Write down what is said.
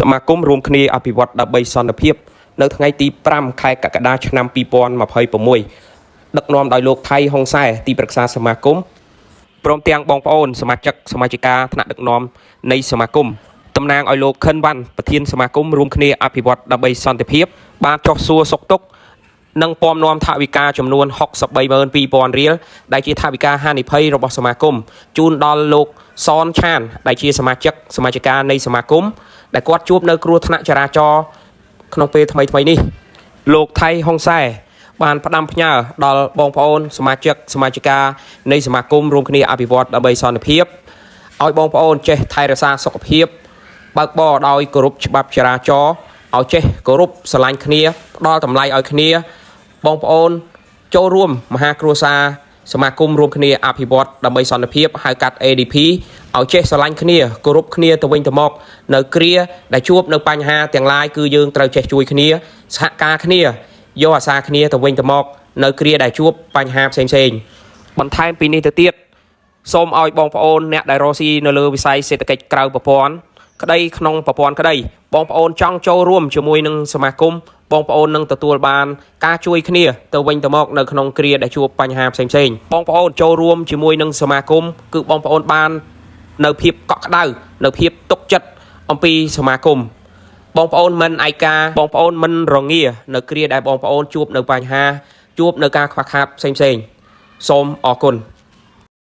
សមាគមរួមគ្នាអភិវឌ្ឍដើម្បីសន្តិភាពនៅថ្ងៃទី5ខែកក្កដាឆ្នាំ2026ដឹកនាំដោយលោកថៃហ៊ុងសែទីប្រឹក្សាសមាគមព្រមទាំងបងប្អូនសមាជិកសមាជិកាថ្នាក់ដឹកនាំនៃសមាគមតំណាងឲ្យលោកខិនវ៉ាន់ប្រធានសមាគមរួមគ្នាអភិវឌ្ឍដើម្បីសន្តិភាពបានចុះសួរសុខទុក្ខនិងពំនាំថវិកាចំនួន 632000 រៀលដែលជាថវិកាហានិភ័យរបស់សមាគមជូនដល់លោកសនឆានដែលជាសមាជិកសមាជិកានៃសមាគមដែលគាត់ជួបនៅគ្រោះថ្នាក់ចរាចរណ៍ក្នុងពេលថ្មីៗនេះលោកថៃហ៊ុងសែបានផ្ដាំផ្ញើដល់បងប្អូនសមាជិកសមាជិកានៃសមាគមរួមគ្នាអភិវឌ្ឍដើម្បីសន្តិភាពឲ្យបងប្អូនចេះថែរក្សាសុខភាពបើកបរដោយគោរពច្បាប់ចរាចរណ៍ឲ្យចេះគោរពស្រឡាញ់គ្នាផ្ដល់តម្លៃឲ្យគ្នាបងប្អូនចូលរួមមហាគ្រួសារសមាគមរួមគ្នាអភិវឌ្ឍដើម្បីសន្តិភាពហៅកាត់ ADP ឲ្យចេះស្រឡាញ់គ្នាគោរពគ្នាទៅវិញទៅមកនៅគ្រាដែលជួបនៅបញ្ហាទាំងឡាយគឺយើងត្រូវចេះជួយគ្នាសហការគ្នាយកអាសាគ្នាទៅវិញទៅមកនៅគ្រាដែលជួបបញ្ហាផ្សេងៗបន្ថែមពីនេះទៅទៀតសូមឲ្យបងប្អូនអ្នកដែលរស់ស៊ីនៅលើវិស័យសេដ្ឋកិច្ចក្រៅប្រព័ន្ធក្តីក្នុងប្រព័ន្ធក្តីបងប្អូនចង់ចូលរួមជាមួយនឹងសមាគមបងប្អូននឹងទទួលបានការជួយគ្នាទៅវិញទៅមកនៅក្នុងគ្រាដែលជួបបញ្ហាផ្សេងៗបងប្អូនចូលរួមជាមួយនឹងសមាគមគឺបងប្អូនបាននៅភាពកក់ក្ដៅនៅភាពទុកចិត្តអំពីសមាគមបងប្អូនមិនឯកាបងប្អូនមិនរងានៅគ្រាដែលបងប្អូនជួបនៅបញ្ហាជួបនៅការខ្វះខាតផ្សេងៗសូមអរគុណ